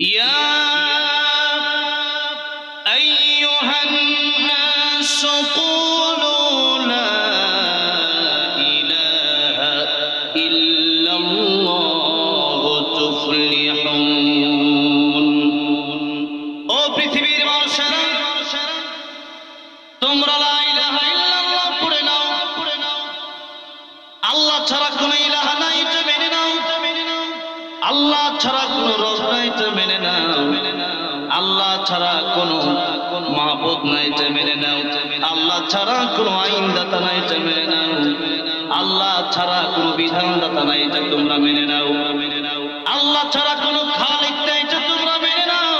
يا أيها الناس قولوا لا إله إلا الله تفلحون ও পৃথিবীর মানুষেরা তোমরা লা ইলাহা ইল্লাল্লাহ পড়ে নাও আল্লাহ ছাড়া কোনো ইলাহা নাই এটা মেনে নাও আল্লাহ ছাড়া কোনো রব নাই এটা মেনে নাও আল্লাহ ছাড়া কোনো মাবুদ নাই এটা মেনে নাও আল্লাহ ছাড়া কোনো আইনদাতা নাই এটা মেনে নাও আল্লাহ ছাড়া কোনো বিধানদাতা নাই এটা তোমরা মেনে নাও আল্লাহ ছাড়া কোনো খালিক নাই এটা তোমরা মেনে নাও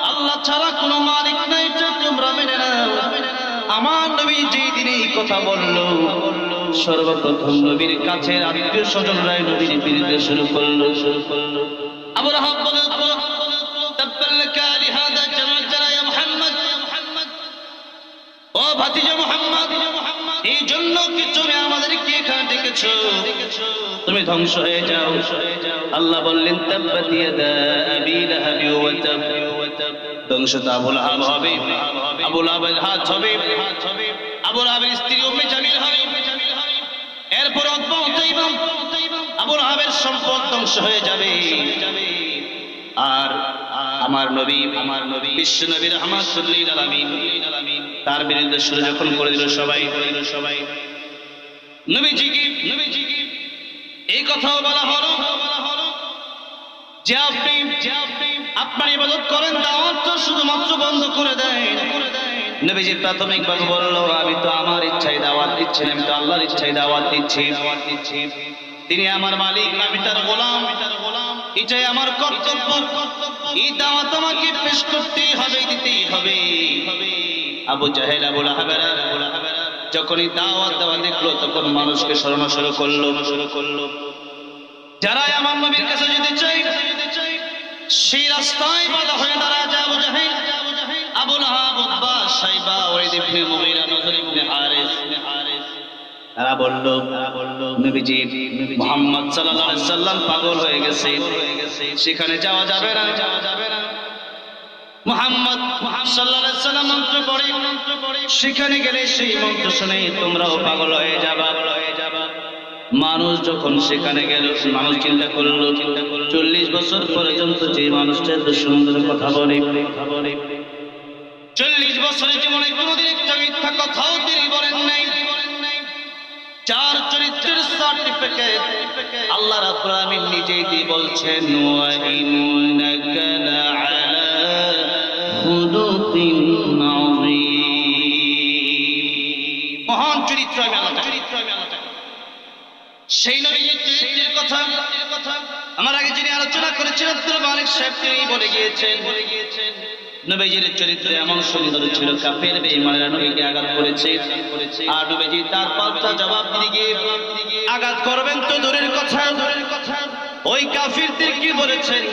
আল্লাহ ছাড়া কোনো মালিক নাই এটা তোমরা মেনে নাও আমার নবী যেই দিনে এই কথা বললো সর্বপ্রথম নবীর কাছের আত্মীয় স্বজনরাই নবীর বিরুদ্ধে শুরু করলো আবু লাহাব বলল তাব্বালাকা লিহাদা জামা'তানা ইয়া মুহাম্মদ ও ভাতিজা মুহাম্মদ এই জন্য কি তুমি আমাদেরকে এখানে ডেকেছো তুমি ধ্বংস হয়ে যাও আল্লাহ বললেন তাব্বাত ইয়াদা আবি লাহাব ওয়া তাব ধ্বংস তো আবু লাহাব হবে আবু লাহাবের হাত হবে আবু লাহাবের স্ত্রী উম্মে জামিল হবে এরপর আবু লাহাবের সম্পদ ধ্বংস হয়ে যাবে আর আমার নবী বিশ্ব নবী রাহমাতুল লিল আলামিন তার বিরুদ্ধে শুরু যখন করে দিল সবাই নবীজিকে এই কথাও বলা হলো যে আপনি আপনার ইবাদত করেন দাওয়াত তো শুধুমাত্র বন্ধ করে দেন নবীজি প্রাথমিকভাবে বলল আমি তো আমার ইচ্ছায় দাওয়াত দিচ্ছি না আমি তো আল্লাহর ইচ্ছায় দাওয়াত দিচ্ছি তিনি আমার মালিক আমি তার গোলাম এটাই আমার কর্তব্য এই দাওয়াত আমাকে পেশ করতেই হবে দিতেই হবে আবু জাহেল আবু লাহাবেরা যখনই দাওয়াত দেওয়া দেখলো তখন মানুষকে সরানো শুরু করলো যারা আমার নবীর কাছে যেতে চাই সেই রাস্তায় বাধা হয়ে দাঁড়ায় যায় আবু জাহেল আবু লাহাব উতবা শাইবা ওয়ালিদ ইবনে মুগীরা নজর ইবনে হারিস তারা বলল নবীজি মুহাম্মদ সাল্লাল্লাহু আলাইহি সাল্লাম পাগল হয়ে গেছে সেখানে যাওয়া যাবে না মুহাম্মদ সাল্লাল্লাহু আলাইহি সাল্লাম মন্ত্র পড়ে সেখানে গেলে সেই মন্ত্র শুনে তোমরাও পাগল হয়ে যাবা মানুষ যখন সেখানে গেল মানুষ চিন্তা করলো 40 বছর পর্যন্ত যে মানুষটা এত সুন্দর কথা বলে 40 বছরের জীবনে কোনোদিন একটা মিথ্যা কথাও তিনি বলেন নাই চার চরিত্রের সার্টিফিকেট আল্লাহ রাব্বুল আলামিন নিজেই দিয়ে বলছেন ওয়া ইন্নাকা লাআলা খুলুকিন আযীম মহান চরিত্র আমি আল্লাহ সেই নবীর চরিত্রের কথা আমার আগে যিনি আলোচনা করেছিলেন আব্দুল মালিক সাহেব তিনি বলে গিয়েছেন নবীজির চরিত্র এমন সুন্দর ছিল কাফের বেঈমানেরা নবীকে আঘাত করেছে আর নবীজি তার পাল্টা জবাব দিয়ে আঘাত করবেন তো দূরের কথা ওই কাফিরদের কি বলেছেন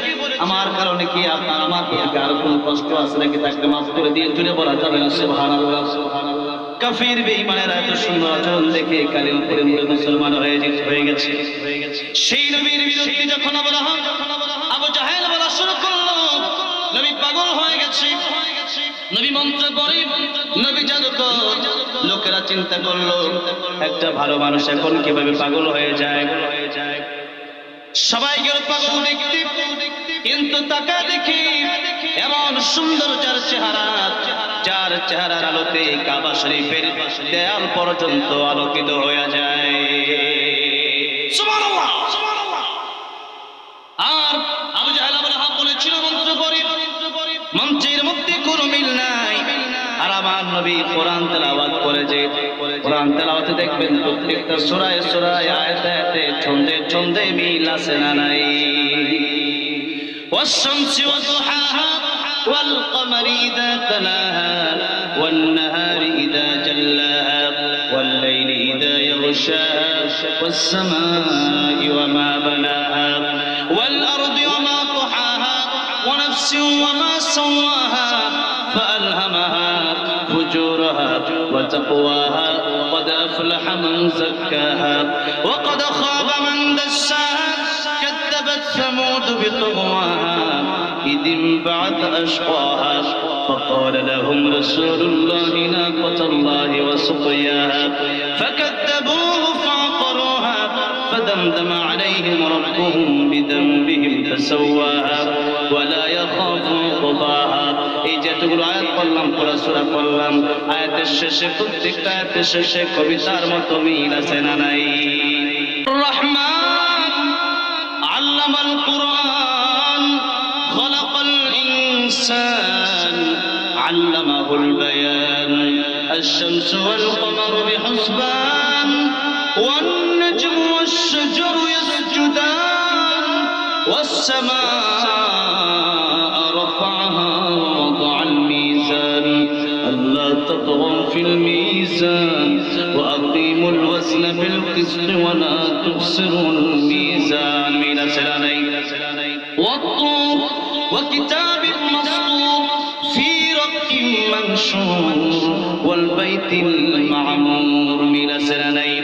আমার কারণে কি আপনার আমার প্রতি আর কোনো কষ্ট আছে নাকি তাকে মাফ করে দিয়ে জুড়ে বলা যাবে না সুবহানাল্লাহ কাফির বেঈমানেরা এত সুন্দর আচরণ দেখে কালিমা পড়ে মুসলমান হয়ে গেছে সেই নবীর বিরুদ্ধে যখন আবু জাহেল বলা শুরু করলো নবী পাগল হয়ে গেছে নবী মন্ত্র পড়ে নবী জাদুকর লোকেরা চিন্তা করলো একটা ভালো মানুষ এখন কিভাবে পাগল হয়ে যায় সবাই গেল পাগল দেখতে কিন্তু তাকা দেখি এমন সুন্দর যার চেহারার আলোতে কাবা শরীফের দেয়াল পর্যন্ত আলোকিত হয়ে যায় সুবহানাল্লাহ আর আবু জাহেল আবু লাহাব বলেছিল মন্ত্র পড়ে মন্ত্রের মধ্যে কোনো মিল নাই আর আমার নবী কোরআন তেলাওয়াত করে যে কোরআন তেলাওয়াতে দেখবেন প্রত্যেকটা সূরায় আয়াতে ছন্দে মিল আছে না নাই والشمس وضحاها والقمر إذا تلاها والنهار إذا جلاها والليل إذا يغشاها والسماء وما بناها والأرض وما طحاها ونفس وما سواها فألهمها فجورها وتقواها قد أفلح من زكاها وقد خاب من دساها كذبت ثمود بطغواها إذ انبعث أشقاها فقال لهم رسول الله ناقة الله وسقياها فكذبوه فعقروها فدمدم عليهم ربهم بذنبهم فسواها ولا يخاف عقباها এই যেটুকু আয়াত পড়লাম পুরো সূরা পড়লাম আয়াতের শেষে প্রত্যেকটা আয়াতের শেষে কবিতার মতো মিল আছে না নাই রহমান আল্লামাল কুরআন খলাকাল ইনসান আল্লামাহুল বায়ান الشمس والقمر بحسبان والنجم والشجر يسجدان والسماء رفعها ووضع الميزان ألا تطغوا في الميزان وأقيموا الوزن بالقسط ولا تخسروا الميزان من سلاني والطور وكتاب مسطور في رق منشور والبيت المعمور من سلاني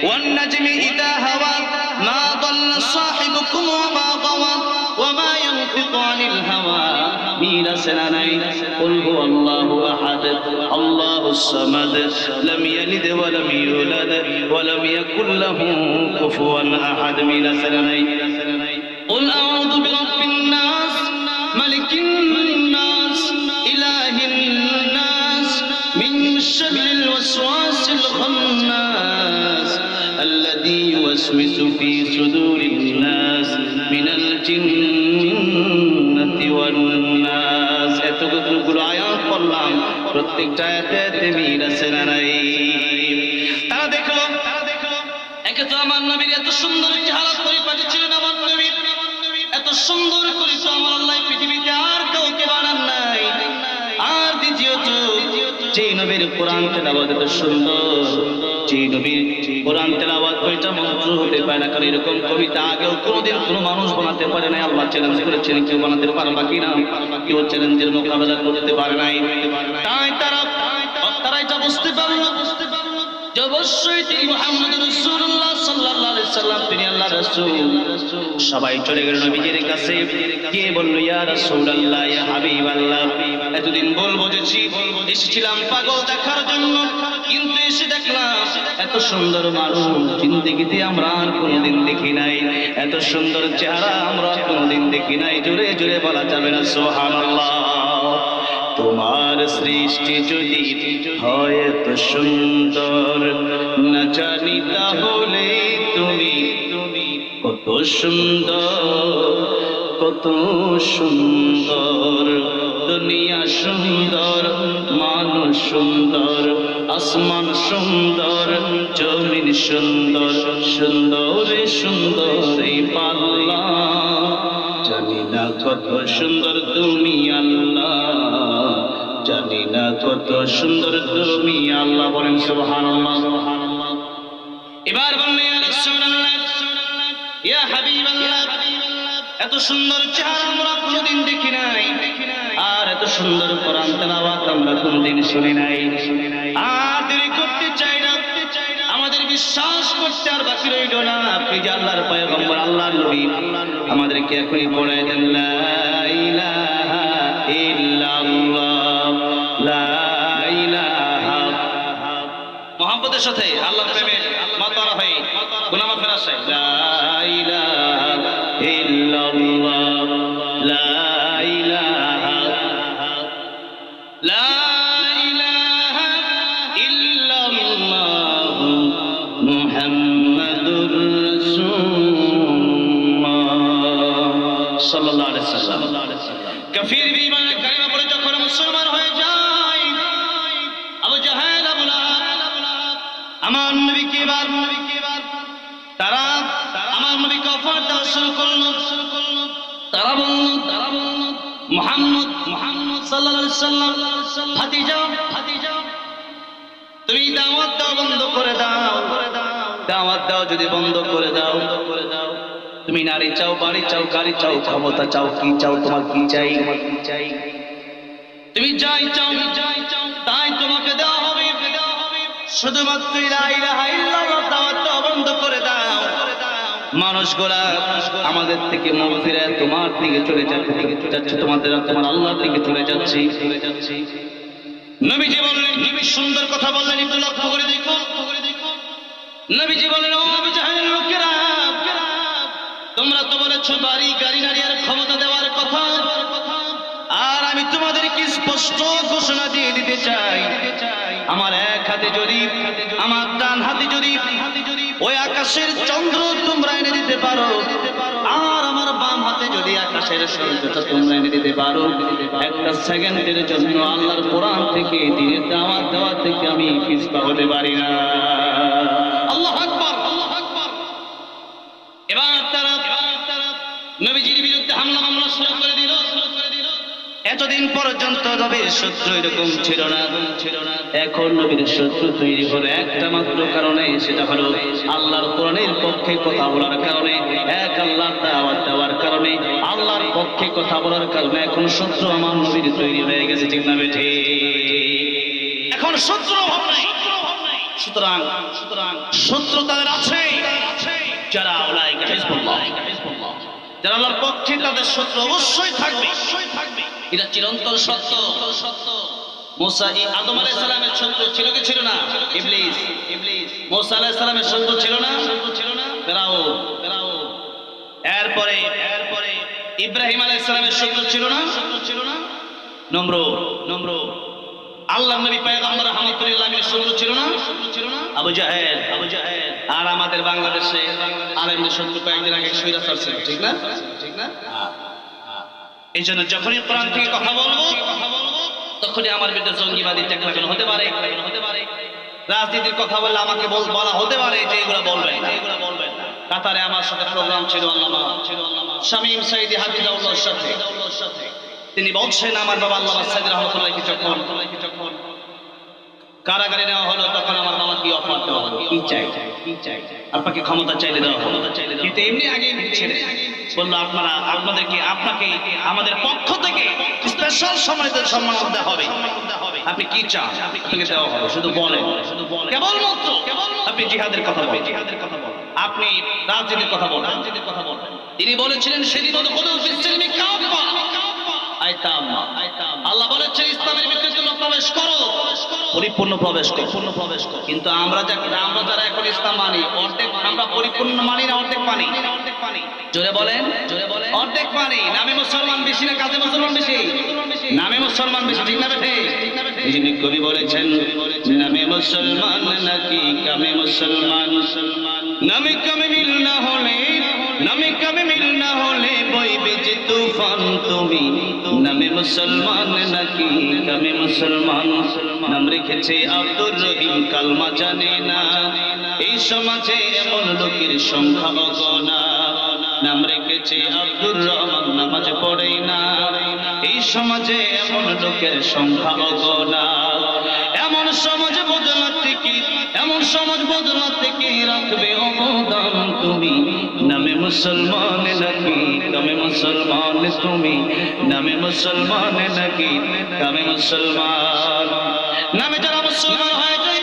والنجم إذا هوى ما ضل صاحبكم وما غوى وما ينطق عن الهوى من سناني قل هو الله أحد الله الصمد لم يلد ولم يولد ولم يكن له كفوا أحد من سناني قل أعوذ برب الناس ملك الناس إله الناس من شر الوسواس الخناس الذي يوسوس في صدور الناس من الجنة والناس এতগুলো আয়াত পড়লাম প্রত্যেকটা আয়াতে মিল আছে না নাই তারা দেখলো একে তো আমার নবীর এত সুন্দর চেহারা পরিপাটি ছিলেন আমার নবীর এত সুন্দর করে তো আমার আল্লাহ পৃথিবীতে আর কাউকে বানান নাই আর দ্বিতীয়ত যে নবীর কোরআন তেলাওয়াত এত সুন্দর যে নবীর কোরআন তেলাওয়াত কয়টা মন্ত্র হতে পারে না কারণ এরকম কবিতা আগেও কোনোদিন কোনো মানুষ বানাতে পারে নাই আল্লাহ চ্যালেঞ্জ করেছেন কেউ বানাতে পারবা কিনা কেউ চ্যালেঞ্জের মোকাবেলা করতে পারে নাই তাই তারা এটা বুঝতে পারলো যে অবশ্যই তিনি মুহাম্মদ রাসূলুল্লাহ সাল্লাল্লাহু আলাইহি সাল্লাম তিনি আল্লাহর রাসূল সবাই চলে গেল নবীজির কাছে কে বলল ইয়া রাসূলুল্লাহ ইয়া হাবিবাল্লাহ এতদিন বলবো যে এসেছিলাম পাগল দেখার জন্য কিন্তু এসে দেখলাম এত সুন্দর মানুষ জিন্দেগিতে আমরা আর কোনোদিন দেখি নাই এত সুন্দর চেহারা আমরা কোনোদিন দেখি নাই জোরে জোরে বলা যাবে না সুবহানাল্লাহ তোমার সৃষ্টি যদি হয় এত সুন্দর না জানি তাহলে তুমি কত সুন্দর কত সুন্দর দুনিয়া সুন্দর মানুষ সুন্দর আসমান সুন্দর জমিন সুন্দর সুন্দরে সুন্দর এই পাল্লা জানি না কত সুন্দর তুমি আল্লাহ জানি না কত সুন্দর তুমি আল্লাহ বলেন সুবহানাল্লাহ এবার বললেন ইয়া রাসূলুল্লাহ ইয়া হাবিবাল্লাহ এত সুন্দর চেহারা আমরা কোনোদিন দেখি নাই আর এত সুন্দর কোরআন তেলাওয়াত আমরা কোনোদিন শুনি নাই আর দেরি করতে চাই না আমাদের বিশ্বাস করতে আর বাকি রইল না আপনি যে আল্লাহর পয়গম্বর আল্লাহর নবী আমাদেরকে এখনই পড়ায় দেন লা ইলাহা ইল্লাল্লাহ লা ইলাহা মুহাব্বতের সাথে আল্লাহর প্রেমে মাতারা হয়ে গুনাহ মাফের আশায় লা ইলাহা ইল্লাল্লাহ লা ইলাহা লা ইলাহা ইল্লাল্লাহ মুহাম্মাদুর রাসূলুল্লাহ সাল্লাল্লাহু আলাইহি ওয়াসাল্লাম কাফির বিঈমানের কালিমা পড়ে যখন মুসলমান হয়ে যায় আবু জাহেল আবু লাহাব আমার নবীকে এবার তারা আমার নবীকে অফার দেওয়া শুরু করলো তারা বলল মুহাম্মদ সাল্লাল্লাহু আলাইহি ওয়াসাল্লাম ভাতিজা তুমি দাওয়াত দাও বন্ধ করে দাও দাওয়াত দাও যদি বন্ধ করে দাও তুমি নারী চাও বাড়ি চাও গাড়ি চাও ক্ষমতা চাও কি চাও তোমার কি চাই তুমি যাই চাও তাই তোমাকে দেওয়া হবে শুধুমাত্র লা ইলাহা ইল্লাল্লাহ দাওয়াত দাও বন্ধ করে দাও মানুষগুলা আমাদের থেকে মুখ ফিরে তোমার দিকে চলে যাচ্ছে, তোমার আল্লাহর দিকে চলে যাচ্ছে। নবীজি বললেন, নবী সুন্দর কথা বললেন, একটু লক্ষ্য করে দেখো। নবীজি বললেন, ও আবু জাহেলের লোকেরা, তোমরা তো বলেছো বাড়ি গাড়ি নারী আর ক্ষমতা দেওয়ার কথা, আর আমি তোমাদেরকে স্পষ্ট ঘোষণা দিয়ে দিতে চাই, আমার এক হাতে যদি, আমার ডান হাতে যদি ওই আকাশের চন্দ্র তোমরা এনে দিতে পারো, আর আমার বাম হাতে যদি আকাশের সূর্যটা তোমরা এনে দিতে পারো, একটা সেকেন্ডের জন্য আল্লাহর কোরআন থেকে দিনের দাওয়াত দেওয়া থেকে আমি পিছপা হতে পারি না। আল্লাহু আকবার, আল্লাহু আকবার। এবার তারা নবীজির বিরুদ্ধে হামলা মামলা শুরু করে দিল। এতদিন পর্যন্ত নবীর শত্রু এরকম ছিল না। এখন নবীর শত্রু তৈরি হলো একটা মাত্র কারণে, সেটা হলো আল্লাহর কোরআনের পক্ষে কথা বলার কারণে, এক আল্লাহর দাওয়াত দেওয়ার কারণে, আল্লাহর পক্ষে কথা বলার কারণে এখন শত্রু আমার নবীর তৈরি হয়ে গেছে, ঠিক না বেঠে? এখন শত্রু অভাব নাই। সুতরাং শত্রু তাদের আছে, যারা উলাইকা হিজবুল্লাহ, যারা আল্লাহর পক্ষে, তাদের শত্রু অবশ্যই থাকবে। এটা চিরন্তন সত্য। মুসা আদম আলাইহিস সালামের শত্রু ছিল কি ছিল না? ইবলিস। মুসা আলাইহিস সালামের শত্রু ছিল না? ফেরাউন। এরপরে ইব্রাহিম আলাইহিস সালামের শত্রু ছিল না? নমরুদ। আল্লাহর নবী পয়গম্বর রাহমাতুল্লাহ আলাইহির শত্রু ছিল না? আবু জাহেল। আর আমাদের বাংলাদেশে আলেমদের শত্রু কয়েকদিন আগে স্বৈরাচার ছিল, ঠিক না? এই জন্য যখনই কোরআন থেকে কথা বলবো তখনই আমার ভিতরে জঙ্গিবাদী ট্যাগ লাগানো হতে পারে। রাজনীতির কথা বললে আমাকে বলা হতে পারে যে এগুলো বলবেন না। কাতারে আমার সাথে প্রোগ্রাম ছিল আল্লামা শামীম সাইদি হাফিজাহুল্লাহর সাথে। তিনি বলছেন, আমার বাবা আল্লামা সাইদি রাহমাতুল্লাহকে যখন কারাগারে নেওয়া হলো, তখন আমার বাবা কি অফার দেওয়া হলো, কি চাই? আপনাকে ক্ষমতা চাইলে দেওয়া হলো, কিন্তু এমনি আগে বললো আপনাকে আমাদের পক্ষ থেকে স্পেশাল সম্মান দেওয়া হবে, আপনি কি চান আপনাকে দেওয়া হবে, শুধু বলেন, কেবলমাত্র আপনি জিহাদের কথা বলেন, আপনি রাজনীতির কথা বলেন। তিনি বলেছিলেন সেদিন আল্লাহ বলেছেন ইসলামের ভিতরে তোমরা প্রবেশ করো, পরিপূর্ণ প্রবেশ করো। কিন্তু আমরা যারা এখন ইসলাম মানি, অর্ধেক আমরা পরিপূর্ণ মানি না, অর্ধেক মানি। জোরে বলেন, অর্ধেক মানি। নামে মুসলমান বেশি না কাজে মুসলমান বেশি? নামে মুসলমান বেশি, ঠিক না বেঠে? যিনি কবি বলেছেন, নামে মুসলমান নাকি কামে মুসলমান, নামে কামে মিল না হলে বইবে যে তুফান তুমি, নামে মুসলমান নাকি কামে মুসলমান। নাম রেখেছে আব্দুর রহিম, কালমা জানে না, এই সমাজে এমন লোকের সংখ্যা অগণা। নাম রেখেছে আব্দুর রহমান, নামাজ পড়ে না, এই সমাজে এমন লোকের সংখ্যা অগণা। এমন সমাজ বদলাতে কি রাখবে অবদান তুমি, নামে মুসলমান নাকি কামে মুসলমান তুমি, নামে মুসলমান নাকি কামে মুসলমান। নামে যারা মুসলমান হয়ে যায়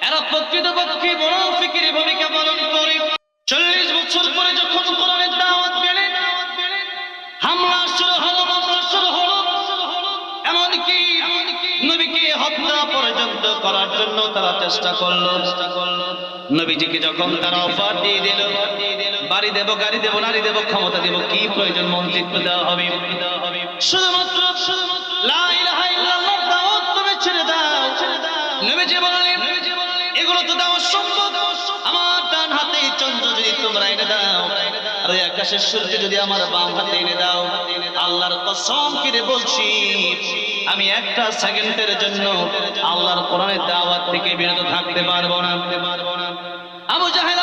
এরা প্রকৃতপক্ষে বড় ফিকিরে ভূমিকা পালন করে। 40 বছর পরে যখন কোরআনের দাওয়াত পেলেন, হামলা শুরু হলো, মামলা শুরু হলো, এমনকি নবীকে হত্যা পর্যন্ত করার জন্য তারা চেষ্টা করলো। নবীজিকে যখন তারা অফার দিয়ে দিল, বাড়ি দেব, গাড়ি দেব, নারী দেব, ক্ষমতা দেব, কি প্রয়োজন, মন্ত্রিত্ব দেওয়া হবে, শুধুমাত্র লা ইলাহা ইল্লাল্লাহ দাওয়াত তুমি ছেড়ে দাও। নবীজি বললেন, এগুলো তো দেওয়া সম্ভব, আমার ডান হাতে চন্দ্র যদি তোমরা এনে দাও, আর ওই আকাশের সূর্য যদি আমার বাম হাতে এনে দাও, আল্লাহর কসম করে বলছি আমি একটা সেকেন্ডের জন্য আল্লাহর কোরআনের দাওয়াত থেকে বিরত থাকতে পারবো না। আবু জাহেল,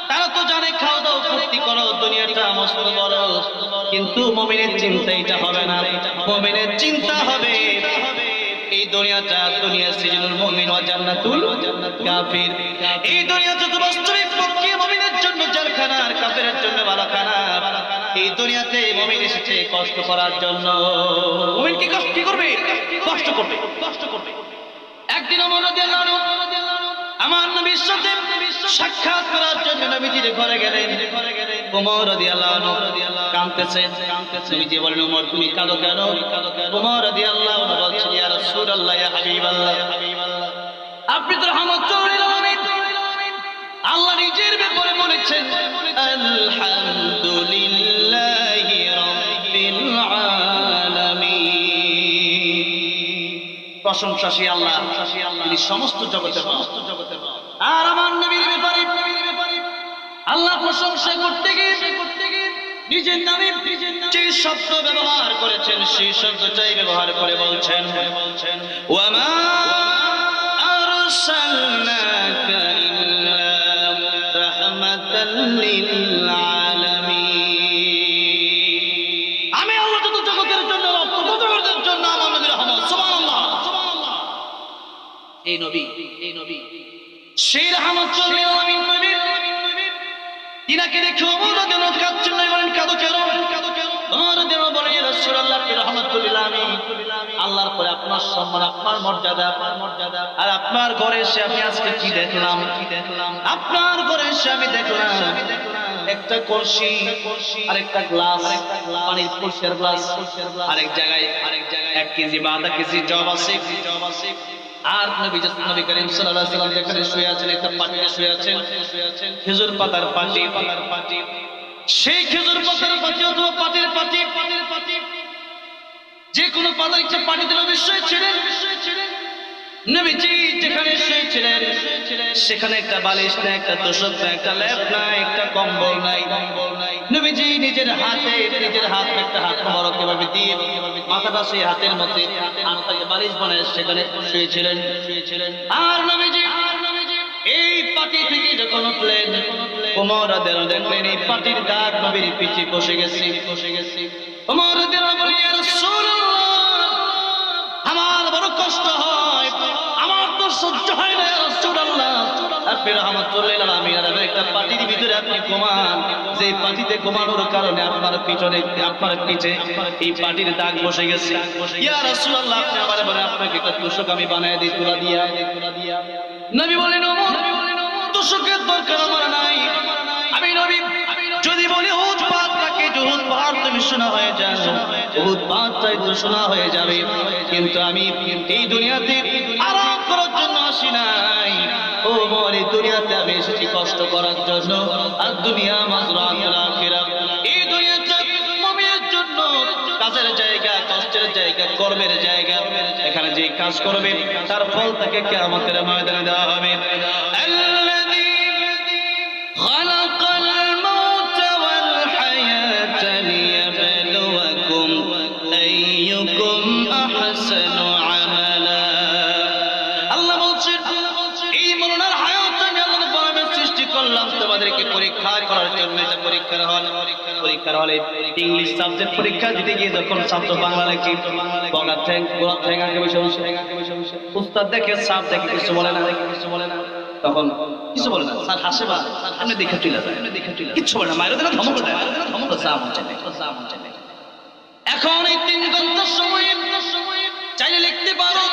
তারা তো জানে খাও দাও ফুর্তি করো, দুনিয়াটা মস্ত বড়, কিন্তু মুমিনের চিন্তা এটা হবে না। মুমিনের চিন্তা হবে এই দুনিয়াটা দুনিয়া সিজনুল মুমিন ওয়া জান্নাতুল কাফির। এই দুনিয়া যত বাস্তবিক পক্ষে মুমিনের জন্য জেলখানা আর কাফিরের জন্য বালাখানা। এই দুনিয়াতে মুমিন এসেছে কষ্ট করার জন্য। মুমিন কি করবে? কষ্ট করবে। একদিন ওমর রাদিয়াল্লাহু আনহু আমার নবীর সাথে সাক্ষাৎ করার জন্য নবীজির ঘরে গেলেন। ওমর রাদিয়াল্লাহু আনহু কাঁদতেছেন। নবীজি বলেন, ওমর তুমি কাঁদো কেন? ওমর রাদিয়াল্লাহু আনহু বলছেন, ইয়া রাসূলুল্লাহ, ইয়া হাবিবাল্লাহ, আপনি তো রাহমাতুল লিল আলামিন। আল্লাহ নিজের ব্যাপারে বলেছেন, আলহামদুলিল্লাহি রাব্বিল আলামিন। প্রশংসা সেই আল্লাহ, তিনি সমস্ত জগতের রব। আর আমার নবীর ব্যাপারে আল্লাহ প্রশংসা করতে গিয়ে নিজের নামে যে শব্দ ব্যবহার করেছেন সেই শব্দটাই ব্যবহার করে বলছেন, ওয়ামা আরসালনাকা ইল্লা রাহমাতাল লিল আলামিন। আমি আল্লাহ যত জগতের জন্য রব, তত জগতের জন্য আমার নবীর রহমত। সুবহানাল্লাহ, সুবহানাল্লাহ। এই নবী সেই রহমাতুল লিল আলামিন নবী, তিনাকে দেখে ওমর রাদিয়াল্লাহু আনহু কাঁদছেন। না বলেন, কাঁদো কেন? ওমর রাদিয়াল্লাহু আনহু বলেন, ইয়া রাসূলুল্লাহ, আপনি রাহমাতুল লিল আলামিন। আল্লাহর পরে আপনার সম্মান, আপনার মর্যাদা, আর আপনার ঘরে এসে আমি আজকে কি দেখলাম? আপনার ঘরে এসে আমি দেখলাম একটা কলসি আর একটা গ্লাস, পানির কলসির গ্লাস, আরেক জায়গায় 1 কেজি বা আধা কেজি জব আছে। আর নবী করিম সাল্লাল্লাহু আলাইহি ওয়াসাল্লাম যেখানে শুয়ে আছেন, একটা পাটিতে শুয়ে আছেন, খেজুর পাতার পাটি। সেই খেজুর পাতার পাটি অথবা পাটির পাটি, যে কোনো পাতার একটা পাটিতে নবী শুয়েছিলেন। নবীজি যেখানে শুয়েছিলেন সেখানে একটা বালিশ নাই, একটা তোশক নাই, একটা লেপ নাই, একটা কম্বল নাই। নবীজি নিজের হাত একটা হাত মোবারক এভাবে দিয়ে মাথাটা সেই হাতের মধ্যে হাতটাকে বালিশ বানায় সেখানে শুয়েছিলেন। আর নবীজি এই পাটি থেকে যখন উঠলেন, ওমর রাদিয়াল্লাহু আনহু দেখলেন এই পাটির দাগ নবীর পিঠে বসে গেছে। ওমর রাদিয়াল্লাহু আনহু বললেন, ইয়া রাসূলুল্লাহ, আমার বড় কষ্ট হয়, আমার তো সহ্য হয় না ইয়া রাসূলুল্লাহ। আপনি রাহমাতুল লিল আলামিন, একটা পাটির ভিতরে আপনি ঘুমান, যে পাটিতে ঘুমানোর কারণে আপনার পিঠে এই পাটির দাগ বসে গেছে। ইয়া রাসূলুল্লাহ, আপনি আমারে বলেন, আপনাকে একটা তোশক আমি বানায় দিই তুলা দিয়া। নবী বলেন, ওমর, তোশকের দরকার আমার নাই। আমি নবী যদি বলি উহুদ পাহাড়টাকে, উহুদ পাহাড় তুমি শোনা হয়ে যাও, উহুদ পাহাড়টাই তো শোনা হয়ে যাবে। কিন্তু আমি এই দুনিয়াতে আরাম করার জন্য আসি নাই। ও মোর, এই দুনিয়াতে আমি এসেছি কষ্ট করার জন্য। আর দুনিয়া মাজরাতুল আখিরাহ, এই দুনিয়াটা মুমিনের জন্য কাজের জায়গা, কষ্টের জায়গা, কর্মের জায়গা। এখানে যে কাজ করবে তার ফল তাকে কিয়ামতের ময়দানে দেওয়া হবে। আল্লাযী খালাকাল মাউতা ওয়াল হায়াতা লিয়াবলুয়াকুম আইয়ুকুম আহসানু আমালা। আল্লাহ বলছেন, এই মরণের হায়াত আমি আল্লাহ পাকের সৃষ্টি করলাম তোমাদেরকে পরীক্ষা করার জন্য। এটা পরীক্ষার হলে ইংলিশ সাবজেক্ট পরীক্ষা দিতে গিয়ে যখন ছাত্র বাংলা লেখে, গোড়া ঠ্যাং আগে বসে উস্তাদ দেখে, সাপ দেখে কিছু বলে না, তখন কিছু বলে না, স্যার হাসে বা আপনি দেখে চলে যায়, কিচ্ছু বলে না, মায়ের দিলে ধমক দেয়, এখন এই 3 ঘন্টার সময় চাইলে লিখতে পারো,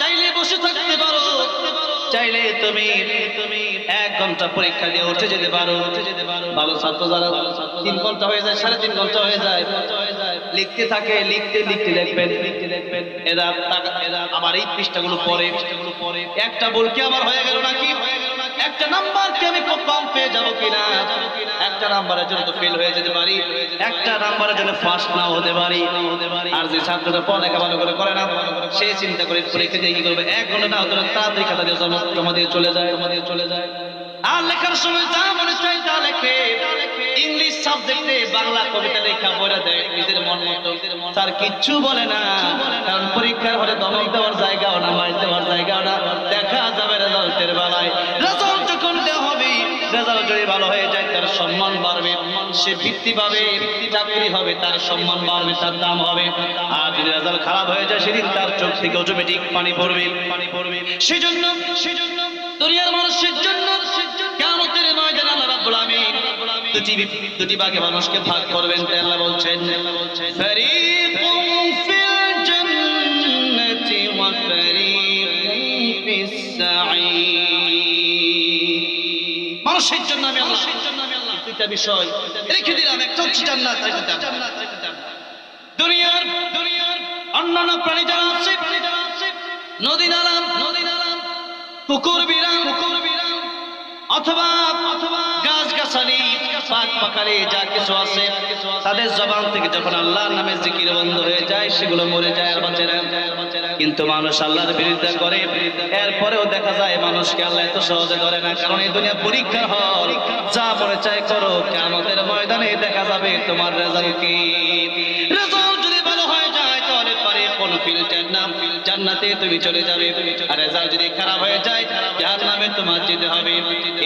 চাইলে বসে থাকতে পারো, চাইলে তুমি 1 ঘন্টা পরীক্ষা দিয়ে উঠে যেতে পারো। ভালো ছাত্র যারা 3 ঘন্টা হয়ে যায়, 3.5 ঘন্টা হয়ে যায়, লিখতে থাকে, লিখতে লিখবেন। এরা আবার এই পৃষ্ঠাগুলো পড়ে, একটা বল কি আমার হয়ে গেল নাকি, একটা নাম্বার কি আমি কম পেয়ে যাবো কিনা, একটা নাম্বারের জন্য তো ফেল হয়ে যেতে পারি, একটা নাম্বারের জন্য ফার্স্ট নাও হতে পারি। আর যে ছাত্রটা পড়ালেখা ভালো করে না, সে চিন্তা করে পরীক্ষা দিয়ে কি করবে, 1 ঘন্টা না হতে তাড়াতাড়ি খাতা দিয়ে জমা দিয়ে চলে যায়। আর লেখার সময় যা মনে চায় তা লেখে। ইংলিশ সাবজেক্টে বাংলা কবিতা লেখা বলে দেয় নিজের মন মতো, তার কিচ্ছু বলে না। কারণ পরীক্ষার হলে ধমক দেওয়ার জায়গাও না, মার দেওয়ার জায়গাও না। দেখা যাবে রেজাল্টের বেলায়, রেজাল্ট যখন দেওয়া হবে, রেজাল্ট যদি ভালো হয়ে যায় তার সম্মান বাড়বে, সে বৃত্তি পাবে, চাকরি হবে, তার সম্মান বাড়বে, তার দাম হবে। আর যদি রেজাল্ট খারাপ হয়ে যায় সেদিন তার চোখ থেকে অটোমেটিক পানি পড়বে। সেজন্য দুনিয়ার মানুষের জন্য কিয়ামতের ময়দানে আল্লাহ রাব্বুল আমিন দুটি ভাগে মানুষকে ভাগ করবেন। তাই আল্লাহ বলছেন, ফারিকুম ফিল জান্নাতি ওয়া ফারিকুম ফিস সাঈর। দুইটা বিষয় রেখে দিলাম, একটা হচ্ছে জান্নাত, দুনিয়ার অন্যান্য প্রাণী যারা আছে, নদী নালা, পুকুর বিরাম, অথবা গাছ গাছালি, পাক পাকালি যা কিছু আছে, তাদের জবান থেকে যখন আল্লাহর নামে জিকির বন্ধ হয়ে যায় সেগুলো মরে যায় আর বাঁচে না। কিন্তু মানুষ আল্লাহর বিরোধিতা করে, এরপরেও দেখা যায় মানুষকে আল্লাহ এত সহজে ধরে না, কারণ এই দুনিয়া পরীক্ষার হল। যা মনে চায় করো, কিয়ামতের ময়দানে দেখা যাবে তোমার রেজাল্ট কি। রেজাল্ট যদি ভালো হয়ে যায় তাহলে ফারিকুন ফিল জান্নাহ, জান্নাতে তুমি চলে যাবে, আর রেজাল্ট যদি খারাপ হয়ে যায় জাহান্নামে তোমার যেতে হবে।